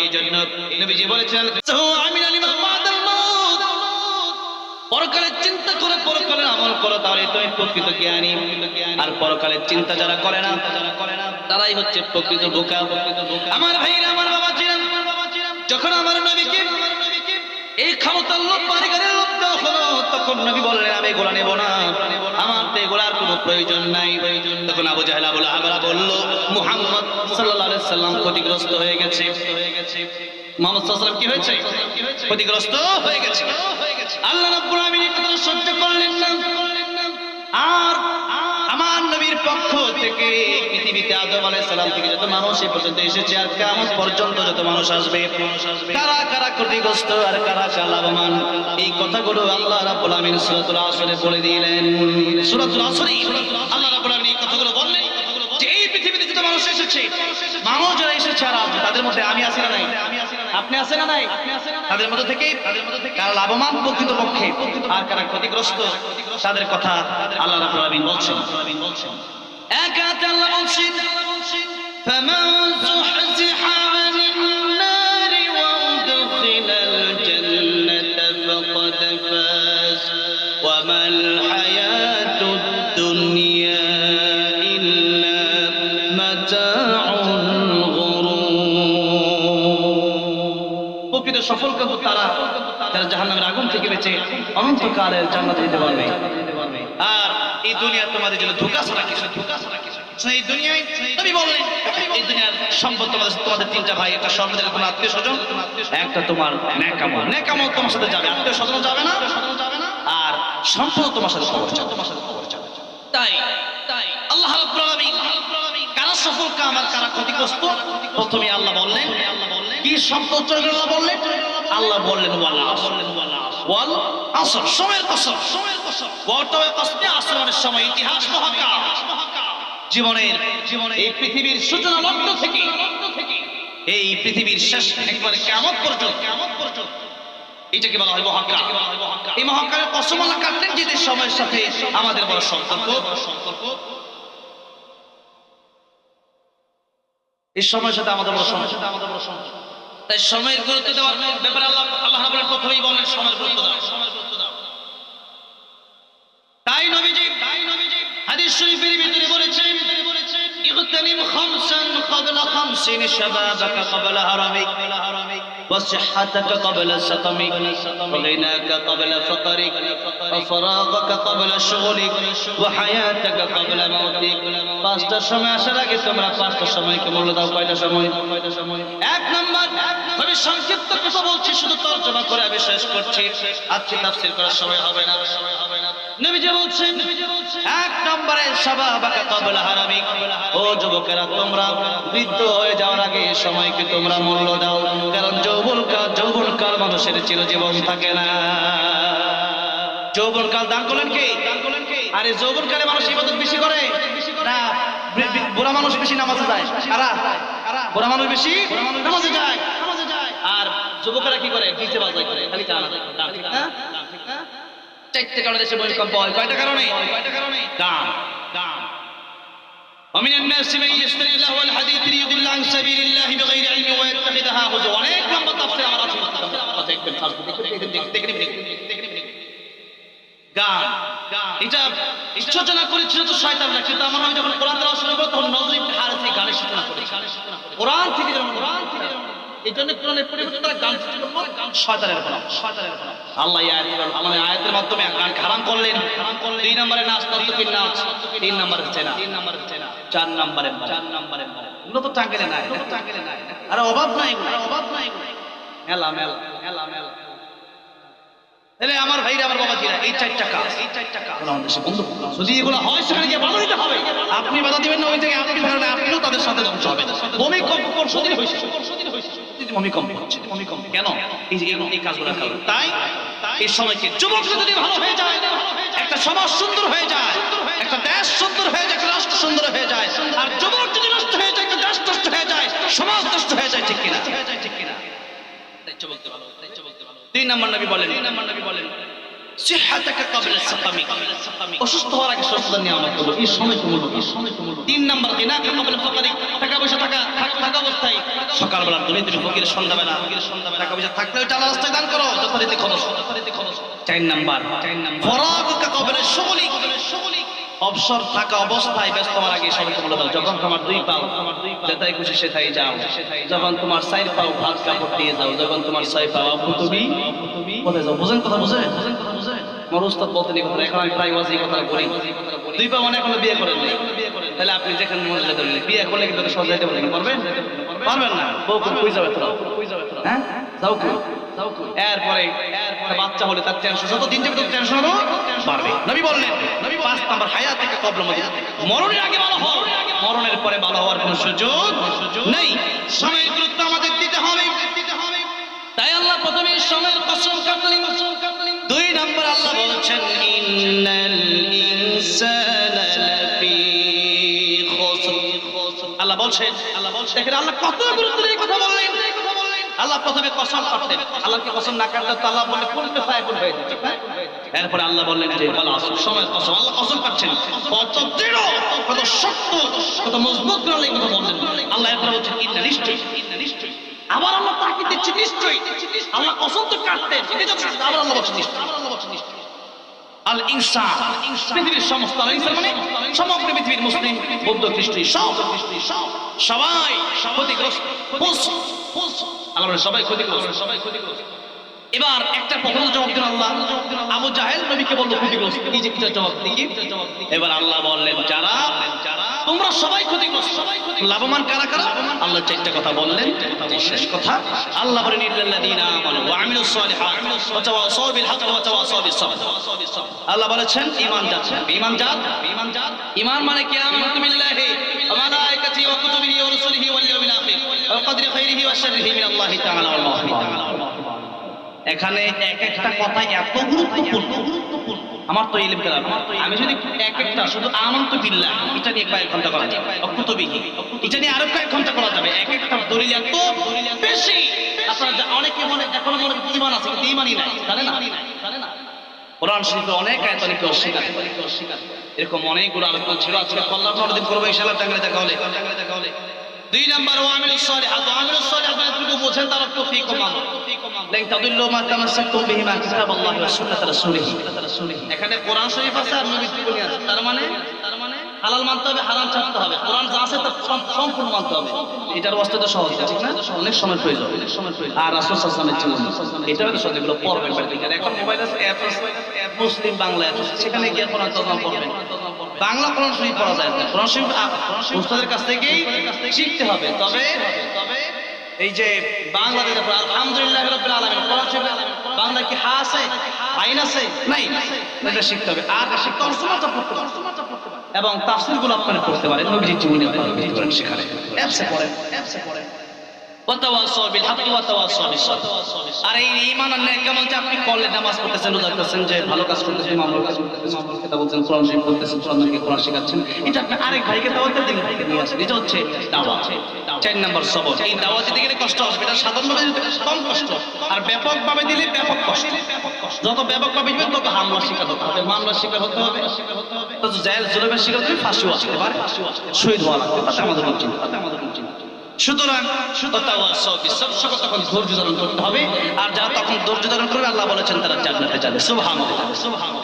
এই জন্য নবীজি বলেছেন আমিনাল ইমান বাদাল মাউত, পরকালের চিন্তা করে পরকালের আমল করো, তাহলে তুমি প্রকৃত জ্ঞানী। আর পরকালের চিন্তা যারা করে না তারাই হচ্ছে প্রকৃত বোকা। আমার ভাইরা, আমার বাবা ছিলাম, যখন আমার নবীকে এই ক্ষমতার লোক বাড়িঘরের লোক দেওয়া হলো, তখন নবী বললেন আমি এগুলা নেব না, আমার তো এগুলার কোনো প্রয়োজন নাই। তখন আবু জাহেল আবু লাহাব বলল মুহাম্মদ সাল্লাল্লাহু আলাইহি সাল্লাম ক্ষতিগ্রস্ত হয়ে গেছে। মুহাম্মদ সাল্লাল্লাহু আলাইহি সাল্লাম কি হয়েছে? ক্ষতিগ্রস্ত হয়ে গেছে। আল্লাহ রাব্বুল আলামিন এই কথা সহ্য করলেন না। আর আমার নবীর পক্ষ থেকে পৃথিবীতে আদম আলাইহিস সালাম থেকে যত মানুষ এই পর্যন্ত এসেছে আর কিয়ামত পর্যন্ত যত মানুষ আসবে, কারা কারা ক্ষতিগ্রস্ত আর কারা কারা লাভবান, এই কথাগুলো আল্লাহ রাব্বুল আলামিন সূরাতুল আসরে বলে দিলেন। সূরাতুল আসরে আল্লাহ রাব্বুল আলামিন এই কথাগুলো বললেন যে এই পৃথিবীতে যত মানুষ এসেছে, মানুষ যারা এসেছে আর তাদের মধ্যে আমি আছি না নাই, আপনি আছেন না নাই, তাদের মধ্যে থেকে কারা লাভবান প্রকৃতপক্ষে আর কারা ক্ষতিগ্রস্ত, তাদের কথা আল্লাহ রাব্বুল আলামিন বলছেন। এক আয়াতে আল্লাহ বলছেন ফামান যুহজিহা আনিন নারি ওয়া উদখিলাল জান্নাতা ফাকাদ ফাজ ওয়া মাল হায়াতুদ দুনিয়া ইল্লা মাতাউল গুরুর। প্রকৃত সফল কিন্তু তারা যারা জাহান্নামের আগুন থেকে বেঁচে অনন্তকালের জান্নাতে যেতে পারবে। আর এই দুনিয়া তোমাদের জন্য ধোঁকা ছাড়া কিছু। এই দুনিয়ায় নবী বললেন এই দুনিয়ার সম্পদ তোমাদের তিনটা ভাই, একটা সম্পদের কোনো আত্মীয় স্বজন, একটা তোমার নেক আমল তোমার সাথে যাবে, আত্মীয় স্বজন যাবে না, আর সম্পদ তোমার সাথে খবর যাবে। তাই আল্লাহ রাব্বুল আলামিন কারা সফল কাম আর কারা ক্ষতিগ্রস্ত, প্রথমে আল্লাহ বললেন কি সম্পদ চলে আল্লাহ বললেন ওয়াল আসর, সময়ের কসম, ওয়াটাওয়াল কসম, আসরের সময়, ইতিহাস মহাকাল, জীবনের এই পৃথিবীর সূচনা লগ্ন থেকে এই পৃথিবীর শেষ একবারে কিয়ামত পর্যন্ত, এটাকে বলা হয় মহাকাল। এই মহাকালের কসম আল্লাহ কাটলেন যে সময়ের সাথে আমাদের বড় সম্পর্ক, এই সময়ের সাথে আমাদের বড় সম্পর্ক। তাই সময়ের গুরুত্ব দেওয়ার ব্যাপারে আল্লাহ রাব্বুল আলামিন প্রথমেই বলেন সময়ের গুরুত্ব দাও। তাই নবীজি হাদিস শরীফের ভিতরে বলেছেন ইগতানিম খামসান ক্বাবলা খামসিন শাবাবাকা ক্বাবলা হারামিক ওয়া সিহহাতাকা ক্বাবলা সাকামিক ওয়া গিনাকা ক্বাবলা ফাকরিক ওয়া ফারাগাকা ক্বাবলা শুগলিক ওয়া হায়াতাকা ক্বাবলা মাউতিক। পাঁচটা সময় আসার আগে তোমরা পাঁচটা সময়কে মূল্য দাও। কয়টা সময়? এক নাম্বার, আমি সংক্ষিপ্ত কথা বলছি, শুধু তর্জমা করে আমি শেষ করছি, আজকে তাফসীর করার সময় হবে না। নবীজি বলছেন এক নম্বরে শাবাবাকা ক্বাবলা হারামিক, ও যুবকেরা তোমরা বৃদ্ধ হয়ে যাওয়ার আগে সময়কে তোমরা মূল্য দাও, কারণ যৌবনকাল মানুষের চিরজীবন থাকে না। যৌবনকাল দান করলেন কে? আরে যৌবনকালে মানুষ ইবাদত বেশি করে না, বুড়া মানুষ বেশি নামাজে যায়। বুড়া মানুষ বেশি নামাজে যায়, আর যুবকেরা কি করে? ডিজে বাজায় করে, খালি গান গায়। ঠিক না? চারটি কারণে দেশে ভূমিকম্প হয়। কয়টা কারণে? গান। ومن الناس من يشتري اللهو والحديث ليضل عن سبيل الله بغير علم ويتخذها هزوا। অনেক লম্বা তাফসীর আমার আছে, গান এটা সূচনা করেছিল তো শয়তানরা, কিন্তু আমার নবী যখন কোরআন তেলাওয়াত শুরু করলেন তখন নজর ইবনে হারিসা গানের সূচনা করেছিলেন। কোরআন থেকে এই জন্য কোরআনের পরিবর্তে তারা গান সৃষ্টি করলো, শয়তানের গোলাম। আল্লাহ আমাদের আয়াতের মাধ্যমে গানকে হারাম করলেন। 2 নম্বরে নাচ, নর্তকীর নাচ। 3 নম্বরে চেনা। 4 নম্বরে এগুলো তো টাঙ্গেলে নাই, আরে অভাব নাই, মেলা তাহলে আমার ভাইরা আমার বাবাজিরা এই চারটা কাজ আমাদের দেশে বন্ধ করতে হবে। যদি এগুলো হয় সেখানে গিয়ে বাধা দিতে হবে। আপনি বাধা দিবেন না, ওই জায়গায় আপনি ধরেন আপনিও তাদের সাথে ধ্বংস হবে। ভূমিকম্প পরশুদিন হয়েছে, ভূমিকম্প হচ্ছে, ভূমিকম্প কেন? এই যে এই কাজগুলো কারণ। তাই এই সময়কে যুবকরা যদি ভালো হয়ে যায়, একটা সমাজ সুন্দর হয়ে যায়, একটা দেশ সুন্দর হয়ে যায়, একটা রাষ্ট্র সুন্দর হয়ে যায়। আর যুবক যদি নষ্ট হয়ে যায়, একটা দেশ নষ্ট হয়ে যায়, সমাজ নষ্ট হয়ে যায়, ঠিক কিনা? তিন নম্বর নবী বলেন, সিহহাতাকা ক্বাবলা সাকামিক, অসুস্থ হওয়ার আগে সুস্থতা নিয়ামত হলো এই সময় মূল্য। তিন নম্বর গিনাকা ক্বাবলা ফাকারিক, টাকা পয়সা থাকা অবস্থায় সকালবেলা দরিদ্র ফকির, সন্ধ্যাবেলা টাকা পয়সা থাকলে ওইটা আল্লাহর রাস্তায় দান করো, যথারীতি খরচ। চার নম্বর ফরাগুকা ক্বাবলা শুগলিক, অবসর থাকা অবস্থায় ব্যস্ত হওয়ার আগে সবাইকে বলে দাও, যখন তোমার দুই পাও যেটাই খুশি সেটাই যাও, যখন তোমার চার পাও ভাত কাপড় দিয়ে যাও, যখন তোমার ছয় পাও আব্বু তুমি কোথায় যাও। বুঝেন কথা? বুঝেন? আমার উস্তাদ বলতেন এই কথা, এখন আমি প্রায় ওয়াজ এই কথা বলি। দুই পাও মানে এখনো বিয়ে করেন নাই, তাহলে আপনি যেখানে মনে যেতে বলেন, বিয়ে করলে কিন্তু সব যাইতে বলেন, পারবেন? পারবেন না। বউ কই যাবে তোরা? হ্যাঁ যাও কই? এরপরে বাচ্চা হলে তার টেনশন, যত দিন যাবে তত টেনশন হলো বাড়বে। নবী বললেন, পাঁচ নাম্বার হায়াতিকা ক্বাবলা মাউতিক, মরণের আগে ভালো হও, মরণের পরে ভালো হওয়ার কোনো সুযোগ নেই। সময়ের গুরুত্ব আমাদের দিতে হবে। তাই আল্লাহ প্রথমে সময়ের কসম কাটলেন। দুই নম্বর আল্লাহ বলছেন ইন্নাল ইনসানা লাফি খুসর। আল্লাহ বলছেন দেখেন আল্লাহ কত গুরুত্ব দিয়ে কথা বললেন। আল্লাহ প্রথমে কসম কাটলেন, আল্লাহকে কসম না কাটলে তো আল্লাহ বলে কোনটা ফায়কুল হয়ে যাচ্ছে। এরপরে আল্লাহ বললেন যে বলা আসল সময়ের কসম। আল্লাহ কসম কাটছেন, কত দৃঢ়, কত শক্ত, কত মজবুত করে আল্লাহ কথা বললেন। আল্লাহ এরপরে বলছেন ইন্না নিশ্চয়ই। আবার আল্লাহ তাকে দিচ্ছে নিশ্চয়ই। আল্লাহ কসম তো কাটতেন, আবার আল্লাহ বলছেন নিশ্চয়ই। আল ইনসান, পৃথিবীর সমস্ত ইনসান মানে সমগ্র পৃথিবীর মুসলিম বৌদ্ধ খ্রিস্টান সবাই ক্ষতিগ্রস্ত। আল্লাহ বলেন সবাই ক্ষতিগ্রস্ত। এবার একটা প্রশ্ন জবাব দিন আল্লাহ। আবু জাহেল নবীকে বলল ক্ষতিগ্রস্ত, এই যে কিটা জবাব দিই। এবার আল্লাহ বললেন যারা তোমরা সবাই ক্ষতিগ্রস্ত, লাভবান কারা কারা? আল্লাহ চারটা কথা বললেন। শেষ কথা আল্লাহ বলেন ইল্লাল্লাযীনা আমানু ওয়া আমিলুস সালিহাত ওয়া তাওয়াসাউ বিল হক ওয়া তাওয়াসাউ বিস সাবর। আল্লাহ বলেছেন ঈমানজাত, ঈমান মানে কি? আমানতু বিল্লাহি ওয়া মালাইকাতিহি ওয়া কুতুবিহি ওয়া রুসুলিহি ওয়াল ইয়াউমিল আখির ওয়া কদরি খাইরিহি ওয়া শাররিহি মিনাল্লাহি তাআলা ওয়াল্লাহু। এখানে এক একটা কথা এত গুরুত্বপূর্ণ। আমার তো ইলম কালাম, আমি যদি এক একটা শুধু আমানতু বিল্লাহ এটা নিয়ে কয়েক ঘন্টা করা যাবে, কুতুবিহি এটা নিয়ে আরো কয়েক ঘন্টা করা যাবে। এক একটা দলিল এত বেশি, আপনারা অনেকে মনে এখনো মনে ঈমান আছে কিন্তু ঈমানই নাই, জানেন না? কোরআন শরীফে অনেক আয়াত অনেকে অস্বীকার করে, এরকম অনেকগুলো আলোচনা ছিল। আজকে কল্যাণ অন্যদিন করবো ইনশাআল্লাহ, টাঙ্গালে দেখা হলে। দুই নাম্বার ওয়া আমিলুস সালিহাত, আমিলুস সালিহাত মানে তুমি বুঝেন তার তৌফিক ও মাল লান তাদুল্লু মা তামাসসাকতুম বিহি মা কিতাবাল্লাহি ওয়া সুন্নাত রাসূলিহি। এখানে কোরআন শরীফ আছে আর নবীর জীবনী আছে, তার মানে হালাল মানতে হবে, হারাম ছাড়তে হবে। কোরআন যা আছে তা সম্পূর্ণ মানতে হবে। এটার ওয়াস্তে তো সহজ, ঠিক না? অনেক সময় প্রয়োজন। আর রাসূল সাল্লাল্লাহু আলাইহি ওয়াসাল্লামের জীবন এটাও তো সহজ, এগুলো পড়বেন। এখন মোবাইল আছে, অ্যাপ আছে, মুসলিম বাংলা আছে, সেখানে গিয়ে কোরআন তর্জমা পড়বেন। বাংলা কোরআন শরীফ পড়া যায় না, কোরআন শরীফ উস্তাদের কাছ থেকেই শিখতে হবে। তবে এই যে বাংলাতে আলহামদুলিল্লাহ রাব্বিল আলামিন কোরআন শরীফ বাংলা কি হা আছে, আইন আছে? নাই, এটা শিখতে হবে। আর তরজমাটা পড়তে হবে এবং তাফসীরগুলো আপনারা পড়তে পারেন, নবীজির জীবনী আপনারা পড়তে পারেন সেখানে। অ্যাপসে পড়েন। ওয়াতাওয়াসাউ বিল হক ওয়া তাওয়াসাউ বিস সাবর। আর এই ঈমান আর নেক আমল যে আপনি করলে, নামাজ পড়তেছেন, রোজা করতেছেন, যে ভালো কাজ করতেছেন, মামলার কাজ করতেছেন, মামলার কথা বলছেন, কোরআন শরীফ পড়তেছেন, কোরআন শেখাচ্ছেন, এটা আপনি আরেক ভাইকে দাওয়াতের দিন নিয়ে আসেন। এটা হচ্ছে দাওয়াত। 4 নাম্বার সবর। এই দাওয়াত দিতে গেলে কষ্ট হবে, এটা সাধারণভাবে দিতে কম কষ্ট, আর ব্যাপকভাবে দিলে ব্যাপক কষ্ট। যত ব্যাপকভাবে দিবেন তত হামলা শিকার হতে হবে, মামলার শিকার হতে হবে, তত জেল জুলুমের শিকার হতে হবে, ফাঁসিও আসতে পারে, শহীদ হওয়া লাগবে। তাতে আমাদের কোনো চিন্তা। সুতরাং তখন ধৈর্য ধারণ করতে হবে। আর যারা তখন ধৈর্য ধারণ করবে আল্লাহ বলেছেন তারা জান্নাতে যাবে। সুবহানাল্লাহ।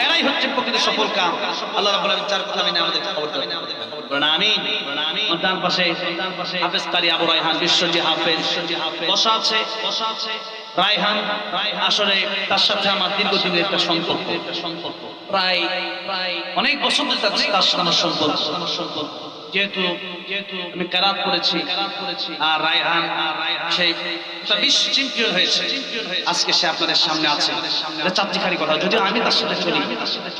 এরাই হচ্ছে প্রকৃত সফল কাম। আল্লাহ রাব্বুল আলামিন যার কথা আমি আমাদের খবর দেন। আমিন। ডান পাশে হাফেজ কারি আবু রায়হান বিশ্বজি হাফেজ বসা আছে। রায়হান আসলে তার সাথে আমার দীর্ঘদিনের একটা সম্পর্ক, প্রায় অনেক বছর ধরে তার সাথে আমার সম্পর্ক। যেহেতু আমি কেরাত করেছি আর রায়হান সেই বিশ্ব চ্যাম্পিয়ন হয়েছে, আজকে সে আপনাদের সামনে আছে। এটা চারটিখানি কথা, যদিও আমি তার সাথে চলি,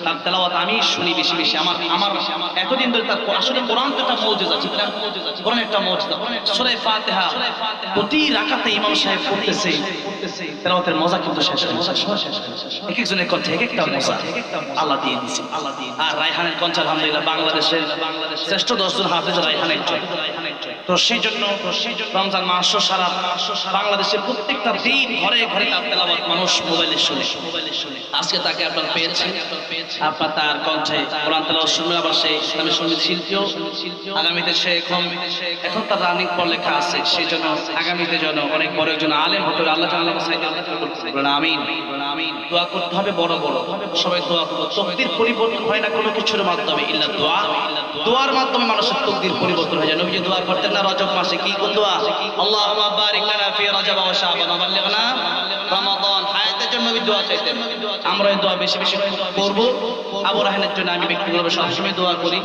তার তেলাওয়াত আমি শুনি বেশি বেশি। আমার এতদিন ধরে তার আসলে কোরআন তো একটা মৌজিজা, ঠিক না? কোরআন একটা মৌজিজা। সূরা ফাতিহা প্রতি রাকাতে ইমাম সাহেব পড়তেছে, তেলাওয়াতের মজা কিন্তু শেষ হয় না। এক একজনের কণ্ঠে এক একটা মজা আল্লাহ দিয়ে দিয়েছে। আর রায়হানের কণ্ঠ আলহামদুলিল্লাহ বাংলাদেশের শ্রেষ্ঠ 10 জন হাফেজ রায়হান একজন। তো সেই জন্য রমজান মাস সারা বাংলাদেশের প্রত্যেকটা দিন ঘরে ঘরে তার তেলাওয়াত মানুষ মোবাইলে শুনে। আজকে তাকে আপনারা পেয়েছেন, আপনার তার কণ্ঠে কোরআন তেলাওয়াত শুনবেন। আবার সেই ইসলামী সঙ্গীত শিল্পীও আগামীতে সে এখন তার রানিং পড়ালেখা আছে, সেই জন্য আগামীতে যেন অনেক বড় একজন আলেম হতে হবে। আল্লাহ তাআলা সাইয়্যিদ আমিন। দোয়া করতে হবে বড় বড়, সবাই দোয়া করব। তকদির পরিবর্তন হয় না কোনো কিছুর মাধ্যমে, ইল্লা দোয়া। দোয়ার মাধ্যমে মানুষের তকদির পরিবর্তন হয়ে যায়। নবীজি দোয়া করতেন না রজব মাসে, কি কোন দোয়া? আল্লাহুম্মা বারিক লানা ফি রজব ওয়া শাবান ওয়া বাল্লিগনা রমাদান। হায়াতের জন্য নবী দোয়া চাইতেন। আমরা এই দোয়া বেশি বেশি করব। আবু রাহানের জন্য আমি ব্যক্তিগতভাবে সবসময় দোয়া করি,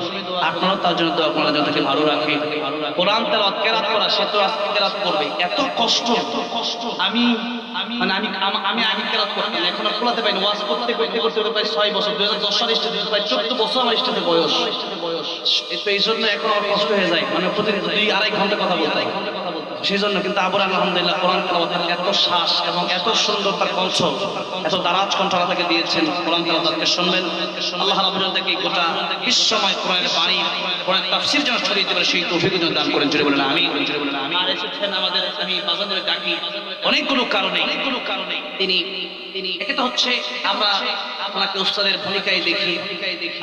আপনারাও তার জন্য দোয়া করার জন্য তাকে ভালো রাখি। কোরআন তেলাওয়াত কেরাত করা, সে তো আজকে কেরাত করবে, এত কষ্ট। আমি কেরাত করতাম, এখন আর খোলাতে পারিনি। ওয়াজ করতে প্রায় 6 বছর, 2010 সালে স্টেজে, প্রায় 14 বছর আমার স্টেজে বয়স। তো এই জন্য এখন আমার কষ্ট হয়ে যায়, মানে প্রতিদিন 2-2.5 ঘন্টা কথা বলতাম সেই জন্য। কিন্তু আবার আলহামদুলিল্লাহ কোরআন তেলাওয়াতের এত শ্বাস এবং এত সুন্দর তার কণ্ঠ, এত দারাজ কণ্ঠ আল্লাহ তাকে দিয়েছেন। কোরআন তেলাওয়াতকে শুনবেন, আল্লাহ রাব্বুল আলামিন তাকে গোটা বিশ্বময় কোরআনের বাণী, কোরআনের তাফসীর যেন ছড়িয়ে দিতে পারে সেই তৌফিক যেন দান করেন। জোরে বলেন আমিন। আর এসেছেন আমাদের, আমি বাজারে ডাকি অনেকগুলো কারণে তিনি একটা তো হচ্ছে আমরা আপনাকে উস্তাদের ভূমিকায় দেখি,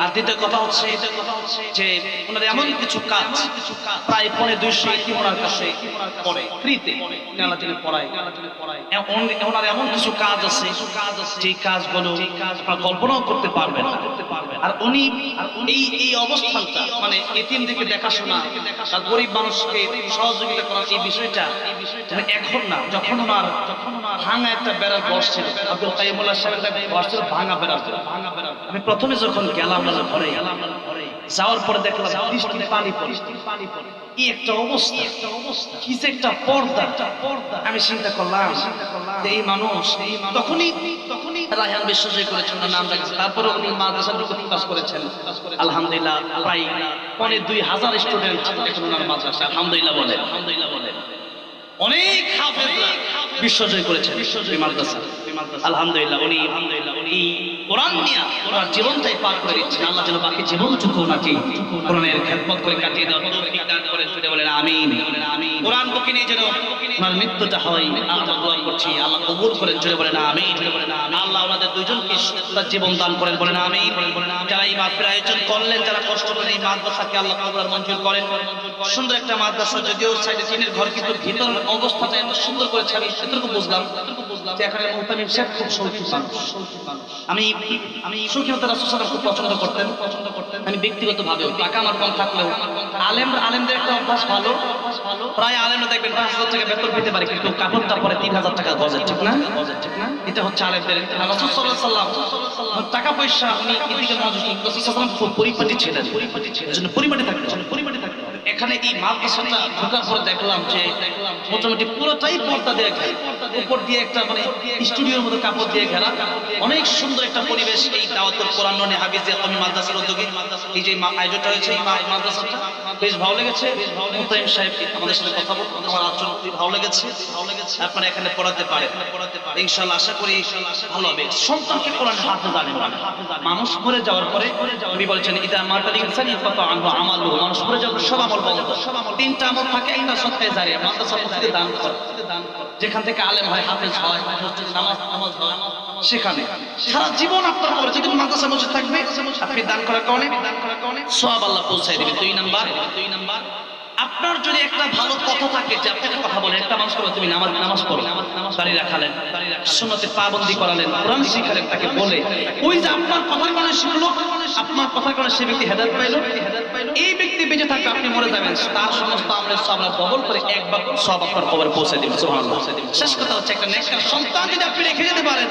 আর দ্বিতীয় কথা হচ্ছে যে ওনার এমন কিছু কাজ প্রায় 250 ইতিম ওনার কাছে পড়ে ফ্রিতে, আল্লাহ তিনি পড়ায়। ওনার এমন কিছু কাজ আছে যে কাজগুলো আপনারা কল্পনাও করতে পারবেন না। আর উনি এই অবস্থানটা, মানে এতিমদেরকে দেখাশোনা, গরিব মানুষকে সহযোগিতা করার এই বিষয়টা এখন না, যখন ওনার ভাঙা একটা বেড়ার বয়স ছিল, আব্দুল কাইয়ুমুল্লাহ সাহেবের একটা বয়স ছিল ভাঙা বেড়ার। আমি প্রথমে যখন গেলাম ঘরে, যাওয়ার পরে দেখলাম বৃষ্টির পানি পড়ে, কি একটা অবস্থা, কি যে একটা পর্দা। আমি চিন্তা করলাম যে এই মানুষ তখনই রায়হান বিশ্বজয় করেছেন, নাম রাখছে। তারপরে উনি মাদ্রাসার কাজ করেছেন আলহামদুলিল্লাহ। প্রায় 2,500 স্টুডেন্ট এখন ওনার মাদ্রাসা, আলহামদুলিল্লাহ বলে। অনেক হাফেজরা বিশ্বজয় করেছেন এই মাদ্রাসা, আলহামদুলিল্লাহ। উনি এই কোরআন নিয়ে ওনার জীবনটাই পার করে দিচ্ছেন। আল্লাহ যেন বাকি জীবনটুকু নাকি কোরআনের খেদমত করে কাটিয়ে দেওয়ার তৌফিক দান করেন। জুড়ে বলেন আমিন। কোরআন বুকে নিয়ে যেন ওনার মৃত্যুটা হয়, আমরা দোয়া করছি আল্লাহ কবুল করেন। জুড়ে বলেন আমিন। আল্লাহ ওনাদের দুইজনকে তার জীবন দান করেন। বলেন আমিন। যারা এই মাহফিল আয়োজন করলেন, যারা কষ্ট করে এই মাদ্রাসাকে আল্লাহ কবুল আর মঞ্জুর করেন। সুন্দর একটা মাদ্রাসা, যদিও সাইডে টিনের ঘর, কিন্তু ভিতর অবস্থাটা এত সুন্দর করেছে। আমি এতটুকু বুঝলাম যে এখানে মুহতামিম সাহেব খুব শৌখিন মানুষ। আমি শৌখিনতা রাসূল সাল্লাল্লাহু আলাইহি ওয়াসাল্লাম খুব পছন্দ করতেন। আমি ব্যক্তিগতভাবে টাকা আমার কম থাকলেও আলেমদের একটা অভ্যাস ভালো, প্রায় আলেমরা দেখবেন 5,000 টাকা বেতন পেতে পারে, কিন্তু কাপড়টা পরে 3,000 টাকা গজের, ঠিক না? এটা হচ্ছে আলেমদের। রাসূল সাল্লাল্লাহু আলাইহি ওয়াসাল্লাম টাকা পয়সা উনি এদিকে মনোযোগ, রাসূল সাল্লাল্লাহু আলাইহি ওয়াসাল্লাম খুব পরিপাটি ছিলেন, এজন্য পরিপাটি থাকতেন। এখানে এই মাদ্রাসাটা ঢোকার পরে দেখলাম যে মোটামুটি পুরোটাই পর্দা দিয়ে ঘেরা, উপর দিয়ে একটা মানে স্টুডিওর মতো কাপড় দিয়ে ঘেরা, অনেক সুন্দর একটা পরিবেশ। এই দাওয়াতুল কোরআন নুরানি হাফিজিয়া কওমি মাদ্রাসার উদ্যোগে এই যে আয়োজনটা হয়েছে, এই মাদ্রাসাটা বেশ ভালো লেগেছে। মুহতামিম সাহেব আমাদের সাথে কথা বলতে, আমার আচরণ খুব ভালো লেগেছে। আপনারা এখানে পড়াতে পারেন ইনশাআল্লাহ, আশা করি ভালো হবে। সন্তানকে কোরআন হাফেজ আলেম মানুষ মরে যাওয়ার পরে নবী বলেছেন ইদা মাতাল ইনসান ইয়াফতা আনহু আমালুহু, মানুষ মরে যাওয়ার সব আমল বন্ধ। 3টা আমল থাকে, একটা সদকায়ে জারিয়া, মাদ্রাসা মসজিদে দান করা, যেখান থেকে আলেম হয়, হাফেজ হয়, মসজিদে নামাজ হয়, সেখানে সারা জীবন আপনার পরে যদি মাদ্রাসা মসজিদ থাকবে, আপনি দান করার কারণে সওয়াব আল্লাহ পৌঁছায় দিবেন। 2 নাম্বার আপনার যদি একটা ভালো কথা থাকে যে আপনি একটা কথা বলেন, একটা মানুষ বলে তুমি নামাজ পড়ো, দাড়ি রাখালেন, সুন্নতের পাবন্দি করালেন, কোরআন শিখালেন, তাকে বলে ওই যে আপনার কথার কারণে শিখলো, আপনার কথার কারণে সে ব্যক্তি হেদায়েত পাইলো, এই ব্যক্তি বেঁচে থাকবে, আপনি মরে যাবেন, তার সমস্ত আমলের সব আল্লাহ কবুল করে একবার সব আপনার কবরে পৌঁছে দিবেন। সুবহানাল্লাহ। শেষ কথা হচ্ছে একটা নেককার সন্তান যদি আপনি রেখে যেতে পারেন,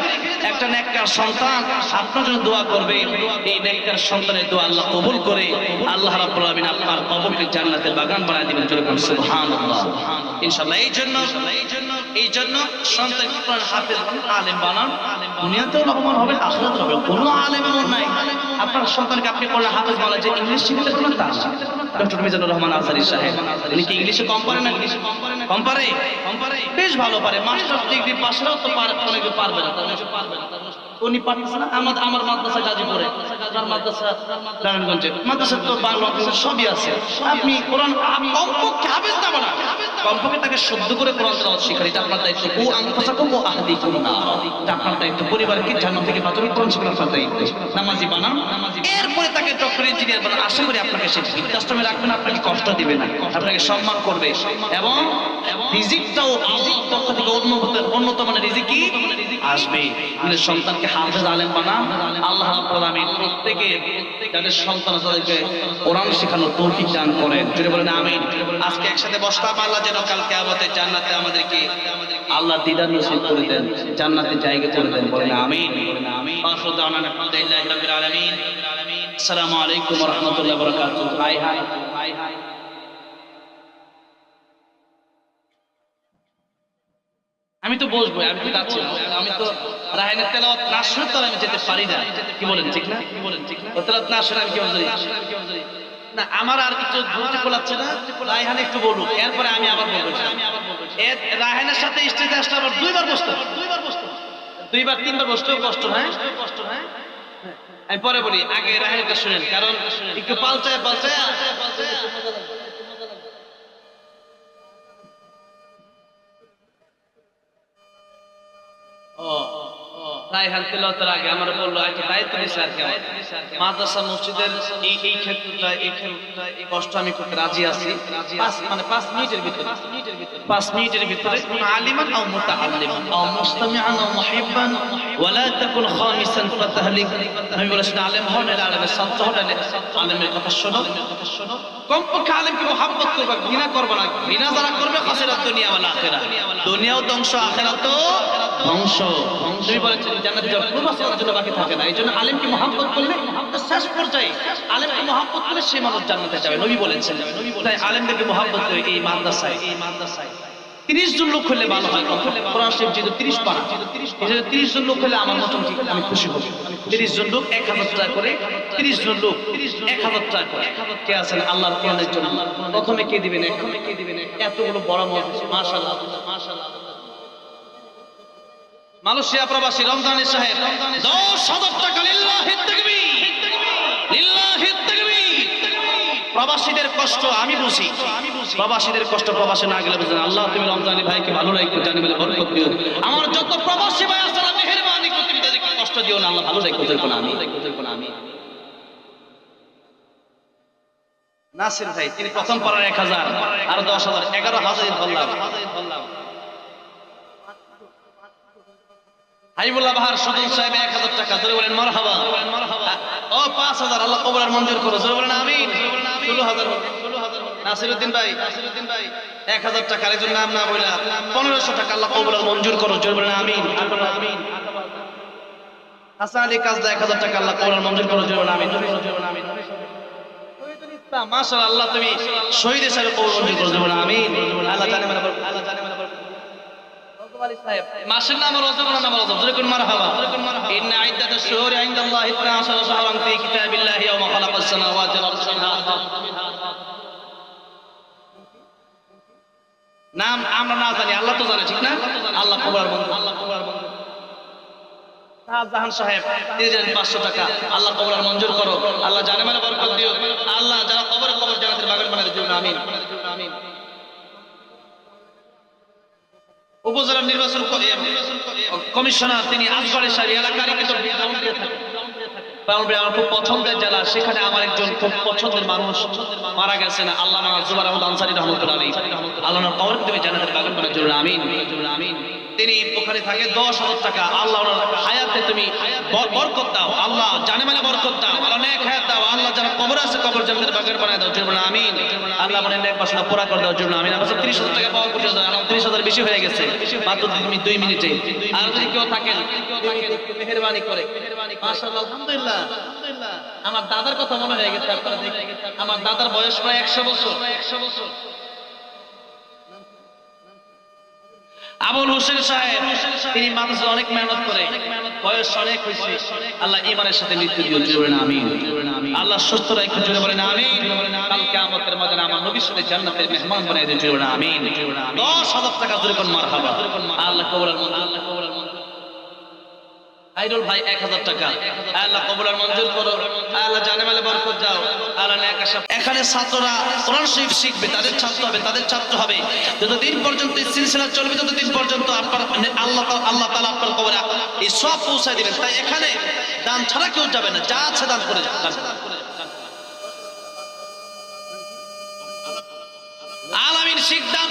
একটা নেককার সন্তান আপনার জন্য দোয়া করবে, এই নেককার সন্তানের দোয়া আল্লাহ কবুল করে আল্লাহ রাব্বুল আলামিন আপনার কবরকে জান্নাতের বাগান বানিয়ে দিবেন। জোরে বলুন সুবহানাল্লাহ। ইনশাআল্লাহ এই জন্য সন্তান কোরআন হাফেজ আলেম বানান, দুনিয়াতেও লাভবান হবে, আখিরাতেও হবে। কোনো আলেম এমন নাই আপনার সন্তানকে আপনি কোরআন হাফেজ বলা যে ইংলিশ শিখতে পারবেন তা না। ডক্টর মিজানুর রহমান আজহারী সাহেব উনি কি ইংলিশে কম পারে না? কম পারে, বেশ ভালো পারে, মাস্টার্স ডিগ্রি পাশরাও তো পারে, অনেকে পারবে না, উনি পারতেছে না। আমার মাদ্রাসা গাজীপুরে, আমার মাদ্রাসা নারায়ণগঞ্জে, মাদ্রাসা তো বাংলা সবই আছে। আপনি কোরআন কমপক্ষে হাফেজ না বানা, কমপক্ষে তাকে শুদ্ধ করে কোরআন তেলাওয়াত শিখান, এটা আপনার দায়িত্ব। ও আনফুসাকুম ওয়া আহলিকুম নার, এটা আপনার দায়িত্ব। পরিবারকে জান্নাত থেকে বাঁচানোর কোরআন শিখানো আপনার দায়িত্ব। নামাজি বানান, এরপরে তাকে ডক্টর ইঞ্জিনিয়ার বানান। আশা করি আপনাকে সে বৃদ্ধাশ্রমে রাখবেন, আপনাকে কষ্ট দিবে না, আপনাকে সম্মান করবে, এবং রিজিকটাও আল্লাহর পক্ষ থেকে উন্নত মানের রিজিকই আসবে। নিজের সন্তানকে হাফেজ আলেম বানান। আল্লাহ রাব্বুল আলামিন প্রত্যেকে তাদের সন্তান তাদেরকে কোরআন শেখানোর তৌফিক দান করেন। জোরে বলেন আমিন। আজকে একসাথে বসলাম, আল্লাহ যেন কাল কিয়ামতের জান্নাতে আমাদেরকে আল্লাহ দিদার নসিব করে দেন, জান্নাতে জায়গা করে দেন। বলেন আমিন। আখিরু দাওয়ানা আলহামদুলিল্লাহি রাব্বিল আলামিন। আসসালামু আলাইকুম ওয়া রাহমাতুল্লাহি ওয়া বারাকাতুহু। High high high high. আমি তো বসবো, আমি তো যাচ্ছি না, আমি তো রায়হানের তেলাওয়াত না শুনতে আমি যেতে পারি না। কি বলেন ঠিক না? তেলাওয়াত না শুনে আমি কি বলছি না, আমার আর কিছু ধরতে কোলাচ্ছে না। রায়হান একটু বলুক, এরপরে আমি আবার বলবো। রায়হানের সাথে স্টেজে আসলে আবার দুইবার তিনবার বসতেও কষ্ট, হ্যাঁ আমি পরে বলি, আগে রায়হানটা শুনেন, কারণ একটু পাল্টায় রায়হান তেলাওয়াতের আগে আমার বললো একটা দায়িত্ব দিয়েছে আর কি, মাদ্রাসা মসজিদের এই ক্ষেত্রটা এই কষ্ট আমি করতে রাজি আছি। 5 মিনিটের ভিতরে আলিমান আও মুতাআল্লিমান আও মুস্তামিআন আও মুহিব্বান ওয়া লা তাকুন খামিসান ফাতাহলিক। আমি বলেছি আলেম হন, আলেমের ছাত্র হন, আলেমের কথা শোনো, কমপক্ষে আলেমকে মহব্বত করবে, ঘৃণা করবে না। ঘৃণা যারা করবে খাসিরাত দুনিয়া ওয়াল আখিরাহ, দুনিয়াও ধ্বংস আখিরাতও ধ্বংস। তুমি বলেছেন জান্নাতে যাওয়ার কোনো রাস্তার জন্য বাকি থাকে না। এই জন্য আলেমকে মহব্বত করলে শেষ পর্যায়ে আলেমকে মহব্বত করলে সে মানুষ জান্নাতে যাবে, নবী বলেছেন। তাই আলেমদেরকে মহব্বত করে এই মাদ্রাসায় 30 জন লোক হলে ভালো হয়। কোরআন শরীফ যেহেতু 30 পারা, 30 জন লোক হলে আমার মতন ঠিক আমি খুশি হব। 30 জন লোক 1000 টাকা করে, 30 জন লোক 1000 টাকা করে। কে আছেন আল্লাহর কোরআনের জন্য? প্রথমে কে দিবেন? এতগুলো বড় মজলিস, মাশাআল্লাহ মাশাআল্লাহ। মালয়েশিয়া প্রবাসী রমজানী সাহেব 10,000 টাকা। লিল্লাহিত তাকবীর, লিল্লাহিত তাকবীর। প্রবাসীদের কষ্ট আমি বুঝি, প্রবাসীদের কষ্ট প্রবাসে না গেলে বুঝেন। আল্লাহ তুমি রমজানী ভাইকে ভালো রাখো, জানি বলে বরকত দিও। আমার যত প্রবাসী ভাই আছে আল্লাহ মেহেরবানি করে তুমি তাদেরকে কষ্ট দিও না, আল্লাহ ভালো রাখো। আমি নাসির ভাই তিনি প্রথম পারার 1000 আর 10,000 11,000 বললাম। হাবিবুল্লাহ বাহার সুজন সাহেব 1000 টাকা, জোরে বলেন মারহাবা। ও 5000 আল্লাহ কবুল মঞ্জুর করো, জোরে বলেন আমিন। 16,000 নাসিরউদ্দিন ভাই 1000 টাকা, এর নাম না বইলা 1500 টাকা আল্লাহ কবুল মঞ্জুর করো, জোরে বলেন আমিন। হাসান আলী কাজদা 1000 টাকা আল্লাহ কবুল মঞ্জুর করো, জোরে বলেন আমিন। মাশাআল্লাহ আল্লাহ তুমি শহীদ হিসেবে কবুল মঞ্জুর করো, জোরে বলেন আমিন। আল্লাহ জানে মানে মাসের নাম রজব, নাম রজব, জোরে কোন মারহাবা। ইন্না ইদ্দাতাশ শুহুরি ইনদাল্লাহি 12 শাহরান ফি কিতাবিল্লাহি ওয়া মা খালাকাস সামাওয়াতি ওয়াল আরদা। নাম আমরা না জানি, আল্লাহ তো জানে, ঠিক না? আল্লাহ কবুল মঞ্জুর, আল্লাহ কবুল মঞ্জুর। শাহজাহান সাহেব তিনি দেন 500 টাকা, আল্লাহ কবুল মঞ্জুর করো, আল্লাহ জানে মানে বরকত দিও। আল্লাহ যারা কবর জান্নাতের বাগান বানায় দিও, আমিন। উপজেলা নির্বাচন কমিশনার তিনি আসগরের সাহেব এলাকারই কিন্তু আমার খুব পছন্দের জেলা, সেখানে আমার একজন খুব পছন্দের মানুষ মারা গেছেন, আল্লামা জুবাইর আহমদ আনসারী রাহমাতুল্লাহ আলাইহি। আল্লাহ ওনার কবরকে তুমি জান্নাতের বাগান বানায় দিও, আমিন আমিন। তিনি ওখানে থাকে 10,000 টাকা, আল্লাহ ওনার হায়াতে তুমি বরকত দাও, আল্লাহ জানে মানে বরকত দাও, আল্লাহ নেক হায়াত দাও, আল্লাহ যারা কবর আছে কবর জান্নাতের বাগান বানায় দাও, জুবাইর আমিন। আল্লাহ মনে নেক বাসনা পুরা করে দাও, জুবাইর আমিন। আমরা 30,000 টাকা পাওয়ার করতে দাও, আমার 30,000 বেশি হয়ে গেছে মাত্র 2 মিনিটে। আর যদি কেউ থাকেন মেহেরবানি করে, মাশাআল্লাহ আলহামদুলিল্লাহ। আমার দাদার কথা মনে হয়ে গেছে, আপনারা দেখেন আমার দাদার বয়স প্রায় 100 বছর। আবুল হোসেন সাহেব, তিনি মাদ্রাসায় অনেক মেহনত করে, বয়স অনেক হয়েছে, আল্লাহ ঈমানের সাথে মৃত্যু দিও, জুড়ে না আমিন। আল্লাহ সুস্থ রাখুন, জুড়ে বলেন আমিন। কাল কিয়ামতের ময়দানে আমার নবীর সাথে জান্নাতের মেহমান বানায় দিন, জুড়ে না আমিন। 10,000 টাকা জুড়ে কোন মারহাবা, আল্লাহ কবুল মঞ্জুর, আল্লাহ কবুল মঞ্জুর। আইরুল ভাই 1000 টাকা, আল্লাহ কবুল মঞ্জুর করো, আল্লাহ জানে মালে বরকত দাও, আল্লাহ নেক আশা। এখানে ছাত্ররা কোরআন শরীফ শিখবে, তাদের ছাত্র হবে, তাদের ছাত্র হবে, যতদিন পর্যন্ত এই সিলসিলা চলবে ততদিন পর্যন্ত আপনার আল্লাহ তাআলা আপনার কবরে এই সব পৌঁছায় দিবেন। তাই এখানে দান ছাড়া কেউ যাবে না, যা আছে দান করে যান। আলামিন শিখ দান,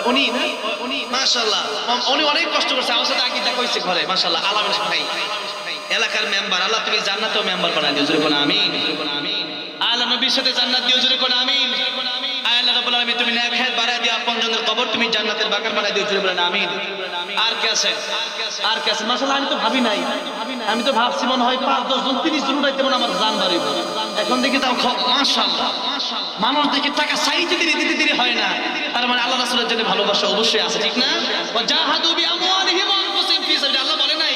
উনি মাশাআল্লাহ উনি অনেক কষ্ট করছে, আমার সাথে আগে দেখা হয়েছে ঘরে, মাশাআল্লাহ। আলামিন ভাই এলাকার মেম্বার, আল্লাহ তুমি জান্নাতেও মেম্বার বানাই দিও, জোরে কোন আমিন। আল্লাহ নবীর সাথে জান্নাত দিও, জোরে কোন আমিন। আল্লাহ রাব্বুল আলামিন তুমি নেক হায়াত বাড়ায় দিও, আপনজনদের কবর তুমি জান্নাতের বাগান বানাই দিও, জোরে বলেন আমিন। আর কে আছে, আর কে আছে? মাশাআল্লাহ আমি তো ভাবি নাই, আমি তো ভাবছি মনে হয় 5-10 জন 30 জন উঠাইতে মনে আমার জান বাড়িব। এখন দেখি তাও মাশাআল্লাহ মানুষ দেখি টাকা চাইতে দিতে দেরি হয় না, তার মানে আল্লাহ রাসূলের জন্য ভালোবাসা অবশ্যই আছে, ঠিক না? ওয়া জাহাদু বিআমওয়ালিহিম ওয়া আনফুসিহিম ফি সাবিলিল্লাহ, আল্লাহ বলে নাই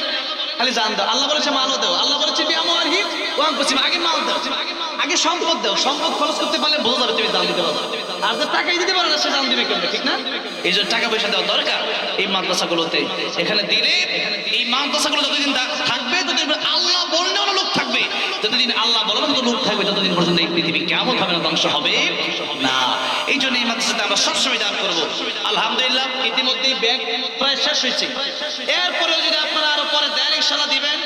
খালি জান দাও, আল্লাহ বলেছে মালও দাও, আল্লাহ বলেছে বিআমওয়ালিহিম ওয়া আনফুসিহিম, আগে মাল দাও, আগে সম্পদ দাও, সম্পদ খরচ করতে পারলে বোঝা যাবে তুমি দান দিতে পারবে। আর যে টাকাই দিতে পারো না সে দান দিবে কেমনে, ঠিক না? এই জন্য টাকা পয়সা দেওয়া দরকার এই মাদ্রাসাগুলোতে। এখানে দিলে এই মাদ্রাসাগুলো যতদিন থাকবে ততদিন আল্লাহ বললেও লোক থাকবে, যতদিন আল্লাহ বলবে তত লোক থাকবে, ততদিন পর্যন্ত এই পৃথিবী কেমন হবে না, ধ্বংস হবে না। এই জন্য এই মাদ্রাসাতে আমরা সবসময় দান করবো। আলহামদুলিল্লাহ ইতিমধ্যেই ব্যাগ প্রায় শেষ হয়েছে, এরপরেও যদি আপনারা আরো পরে দেন ইনশাআল্লাহ দিবেন।